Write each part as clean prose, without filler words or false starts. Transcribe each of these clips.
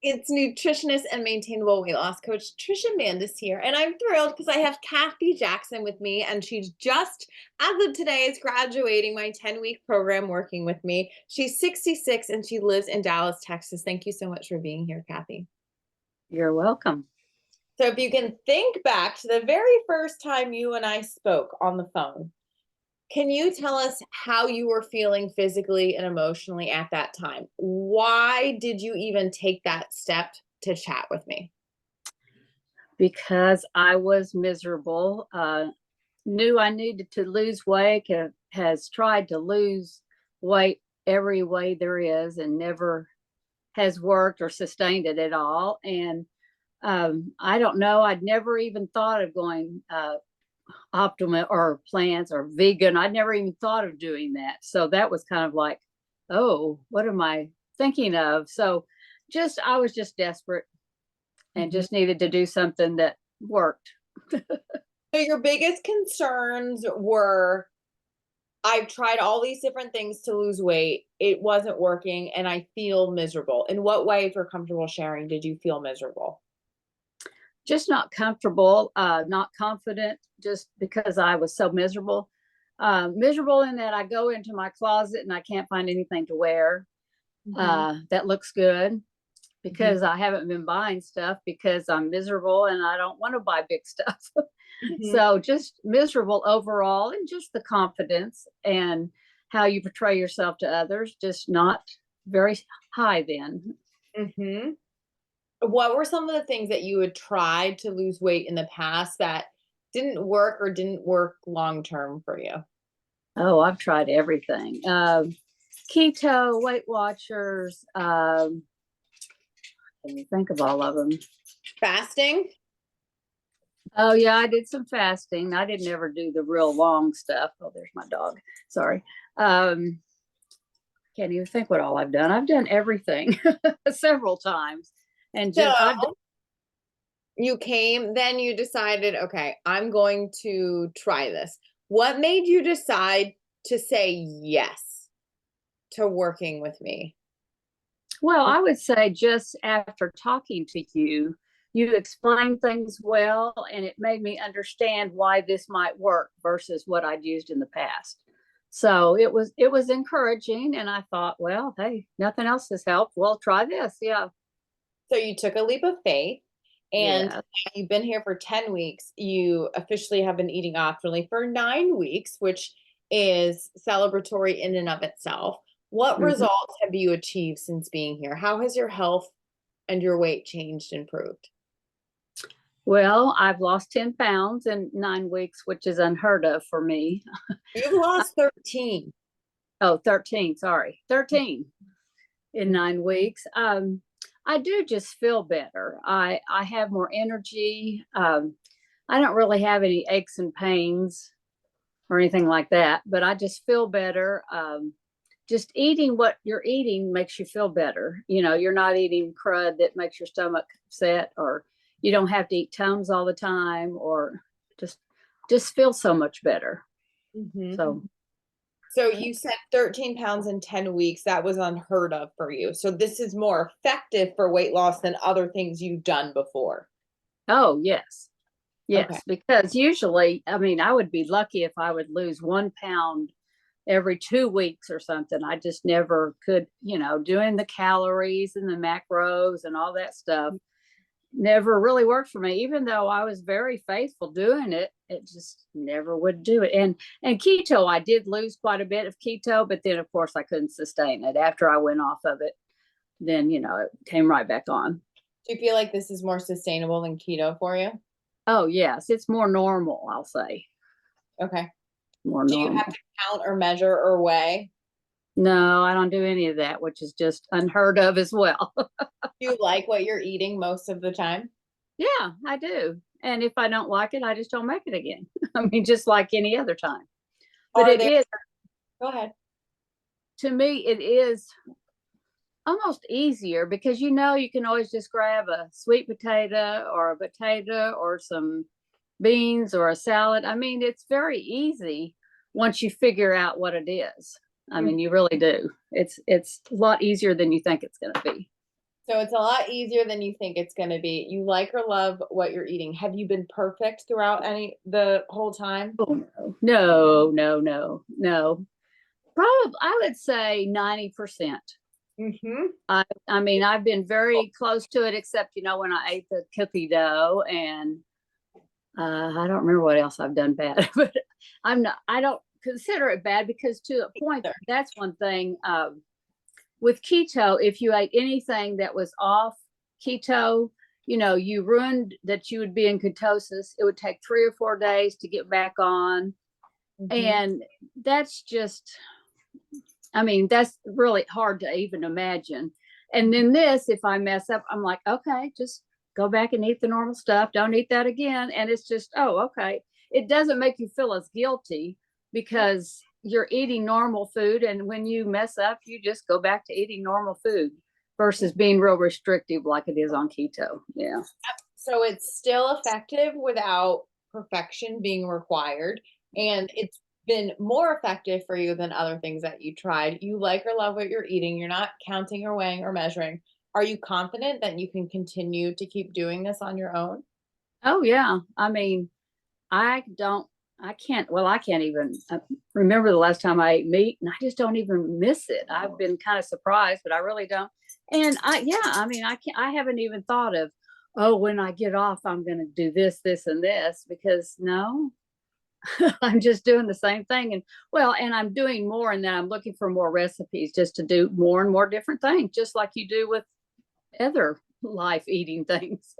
It's nutritionist and maintainable weight loss coach Trisha Mandis here, and I'm thrilled because I have Kathy Jackson with me, and she's just, as of today, is graduating my 10-week program working with me. She's 66 and she lives in Dallas, Texas. Thank you so much for being here, Kathy. You're welcome. So if you can think back to the very first time you and I spoke on the phone, can you tell us how you were feeling physically and emotionally at that time? Why did you even take that step to chat with me? Because I was miserable, knew I needed to lose weight, has tried to lose weight every way there is and never has worked or sustained it at all. And I don't know, I'd never even thought of going optimal or plants or vegan. I'd never even thought of doing that. So that was kind of like, oh, what am I thinking of? So I was just desperate and just needed to do something that worked. So your biggest concerns were, I've tried all these different things to lose weight. It wasn't working and I feel miserable. In what way, if you're comfortable sharing, did you feel miserable? Just not comfortable, not confident, just because I was so miserable. Miserable in that I go into my closet and I can't find anything to wear that looks good, because I haven't been buying stuff because I'm miserable and I don't want to buy big stuff. So just miserable overall, and just the confidence and how you portray yourself to others, just not very high then. What were some of the things that you had tried to lose weight in the past that didn't work or didn't work long term for you? Oh, I've tried everything. Keto, Weight Watchers. Can you think of all of them? Fasting? Oh yeah, I did some fasting. I didn't ever do the real long stuff. Oh, there's my dog. Sorry. Can't even think what all I've done. I've done everything several times. And just you came, then you decided, okay, I'm going to try this. What made you decide to say yes to working with me? Well, I would say just after talking to you, you explained things well, and it made me understand why this might work versus what I'd used in the past. So it was encouraging, and I thought, well, hey, nothing else has helped. Well, try this. Yeah. So you took a leap of faith, and Yeah. you've been here for 10 weeks. You officially have been eating optimally for 9 weeks, which is celebratory in and of itself. What results have you achieved since being here? How has your health and your weight changed, improved? Well, I've lost 10 pounds in 9 weeks, which is unheard of for me. You've lost 13. Oh, 13, sorry. 13 in 9 weeks. I do just feel better. I have more energy. I don't really have any aches and pains or anything like that, but I just feel better. Just eating what you're eating makes you feel better. You know, you're not eating crud that makes your stomach upset, or you don't have to eat Tums all the time, or just feel so much better. So you said 13 pounds in 10 weeks. That was unheard of for you. So this is more effective for weight loss than other things you've done before. Oh, yes. Yes, Okay. because usually, I mean, I would be lucky if I would lose 1 pound every 2 weeks or something. I just never could, doing the calories and the macros and all that stuff never really worked for me. Even though I was very faithful doing it, it just never would do it. And keto, I did lose quite a bit of keto, but then of course I couldn't sustain it after I went off of it. Then, it came right back on. Do you feel like this is more sustainable than keto for you? Oh, yes. It's more normal, I'll say. Okay. More Do you normal. have to count or measure or weigh? No, I don't do any of that, which is just unheard of as well. Do you like what you're eating most of the time? Yeah, I do. And if I don't like it, I just don't make it again. I mean, just like any other time. But Go ahead. To me, it is almost easier because you can always just grab a sweet potato or a potato or some beans or a salad. I mean, it's very easy once you figure out what it is. I mean, you really do. It's a lot easier than you think it's going to be. So it's a lot easier than you think it's going to be. You like or love what you're eating. Have you been perfect throughout the whole time? Oh no, no, no, no, no. Probably, I would say 90%. Mm-hmm. I mean, I've been very close to it, except, when I ate the cookie dough, and I don't remember what else I've done bad, but I don't consider it bad, because to a point, that's one thing. With keto, if you ate anything that was off keto, you ruined that you would be in ketosis. It would take 3 or 4 days to get back on. Mm-hmm. And that's just, that's really hard to even imagine. And then this, if I mess up, I'm like, okay, just go back and eat the normal stuff. Don't eat that again. And it's just, oh, okay. It doesn't make you feel as guilty, because you're eating normal food. And when you mess up, you just go back to eating normal food versus being real restrictive like it is on keto. Yeah. So it's still effective without perfection being required. And it's been more effective for you than other things that you tried. You like or love what you're eating. You're not counting or weighing or measuring. Are you confident that you can continue to keep doing this on your own? Oh, yeah. I don't, I can't even remember the last time I ate meat, and I just don't even miss it. I've been kind of surprised, but I really don't. And I haven't even thought of, oh, when I get off, I'm going to do this, this, and this, because no, I'm just doing the same thing. And I'm doing more, and then I'm looking for more recipes just to do more and more different things, just like you do with other life eating things.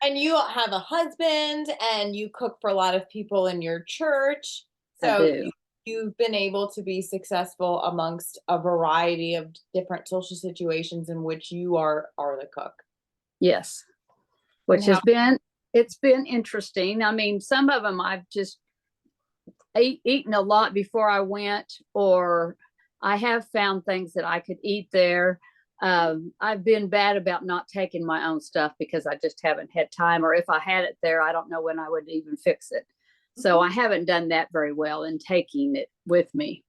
And you have a husband and you cook for a lot of people in your church. I So do. you've been able to be successful amongst a variety of different social situations in which you are the cook. Yes. Which it's been interesting. Some of them I've just eaten a lot before I went, or I have found things that I could eat there. I've been bad about not taking my own stuff because I just haven't had time, or if I had it there, I don't know when I would even fix it. So I haven't done that very well in taking it with me,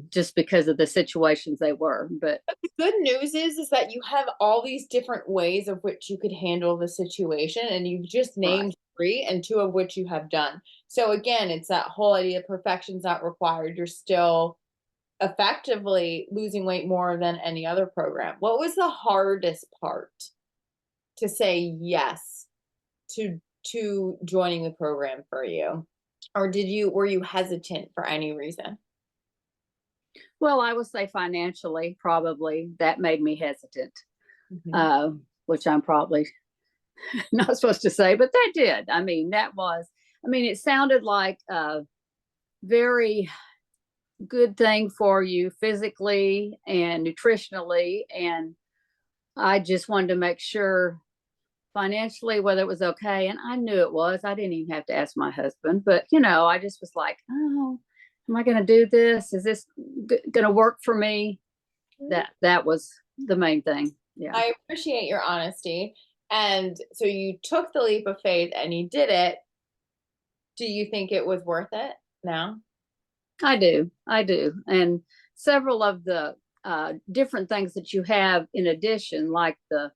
just because of the situations they were. But the good news is that you have all these different ways of which you could handle the situation, and you've just named three, and two of which you have done. So again, it's that whole idea of perfection's not required. You're still effectively losing weight more than any other program. What was the hardest part to say yes to joining the program for you? Or were you hesitant for any reason? well, I would say financially, probably that made me hesitant, Mm-hmm. which I'm probably not supposed to say, but that did. It sounded like a very good thing for you physically and nutritionally. And I just wanted to make sure financially whether it was okay. And I knew it was. I didn't even have to ask my husband, but I just was like, oh, am I going to do this? Is this going to work for me? That was the main thing. Yeah. I appreciate your honesty. And so you took the leap of faith and you did it. Do you think it was worth it now? I do. I do. And several of the different things that you have in addition, like the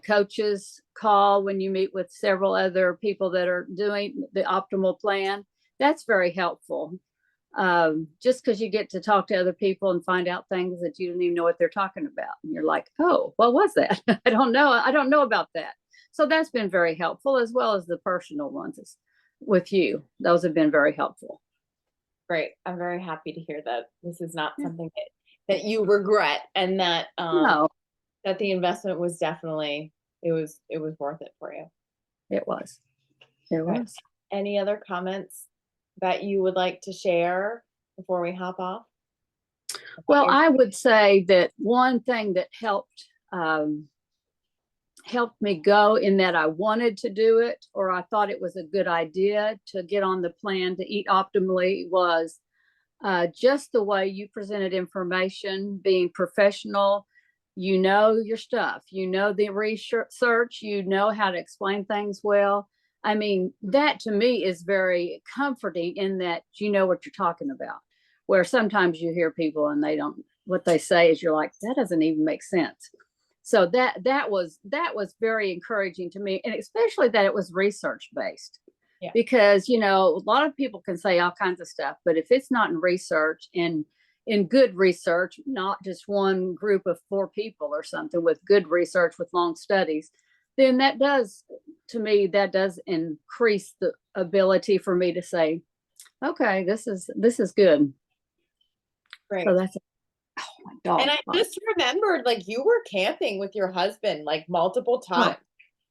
coaches call when you meet with several other people that are doing the optimal plan, that's very helpful. Just because you get to talk to other people and find out things that you don't even know what they're talking about. And you're like, oh, what was that? I don't know. I don't know about that. So that's been very helpful, as well as the personal ones with you. Those have been very helpful. Great. I'm very happy to hear that this is not something that you regret, and that No, that the investment was definitely it was worth it for you. it was. It Right. was. Any other comments that you would like to share before we hop off? Well, I would say that one thing that helped me go in that I wanted to do it, or I thought it was a good idea to get on the plan to eat optimally, was just the way you presented information, being professional. You know your stuff, the research, how to explain things well. That to me is very comforting, in that you know what you're talking about. Where sometimes you hear people and they don't, what they say is, you're like, that doesn't even make sense. So that was very encouraging to me, and especially that it was research based. Yeah. Because, you know, a lot of people can say all kinds of stuff, but if it's not in research and in good research, not just one group of 4 people or something, with good research with long studies, then that does, to me, that does increase the ability for me to say, okay, this is good. Great. So that's, oh my God. And I just remembered, like, you were camping with your husband like multiple times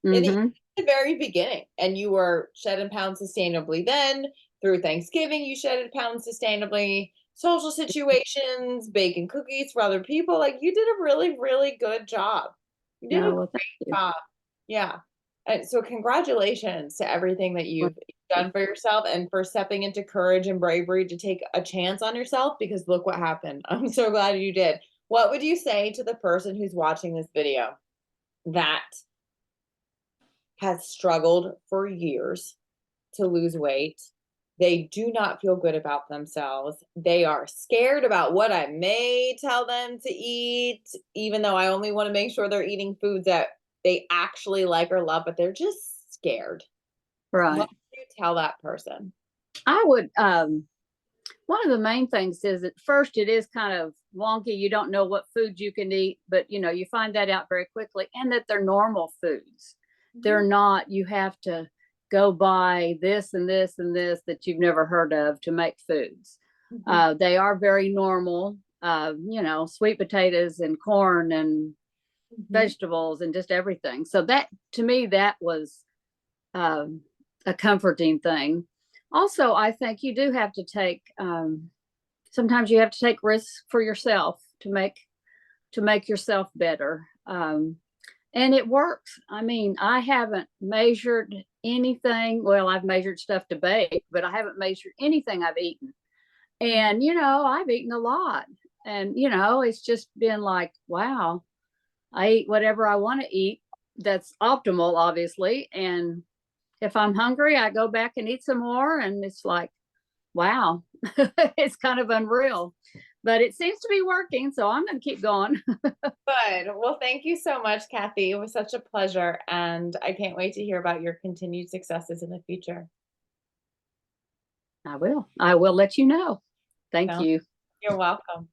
in the very beginning, and you were shedding pounds sustainably. Then through Thanksgiving, you shedded pounds sustainably. Social situations, baking cookies for other people. Like, you did a really, really good job. You did a No, well, great thank you. job. Yeah. And so congratulations to everything that you've done for yourself, and for stepping into courage and bravery to take a chance on yourself, because look what happened. I'm so glad you did. What would you say to the person who's watching this video that has struggled for years to lose weight? They do not feel good about themselves. They are scared about what I may tell them to eat, even though I only want to make sure they're eating foods that they actually like or love, but they're just scared. Right. What would you tell that person? I would, one of the main things is, at first it is kind of wonky. You don't know what foods you can eat, but you know, you find that out very quickly, and that they're normal foods. They're not, you have to go buy this and this and this that you've never heard of to make foods. They are very normal, you know, sweet potatoes and corn and vegetables and just everything. So that, to me, that was a comforting thing. Also, I think you do have to take, sometimes you have to take risks for yourself to make yourself better. And it works. I mean, I haven't measured anything. Well, I've measured stuff to bake, but I haven't measured anything I've eaten. And, you know, I've eaten a lot. And, you know, it's just been like, wow, I eat whatever I want to eat. That's optimal, obviously. And if I'm hungry, I go back and eat some more. And it's like, wow, it's kind of unreal. But it seems to be working, so I'm going to keep going. Good. Well, thank you so much, Kathy. It was such a pleasure, and I can't wait to hear about your continued successes in the future. I will let you know. Thank you. You're welcome.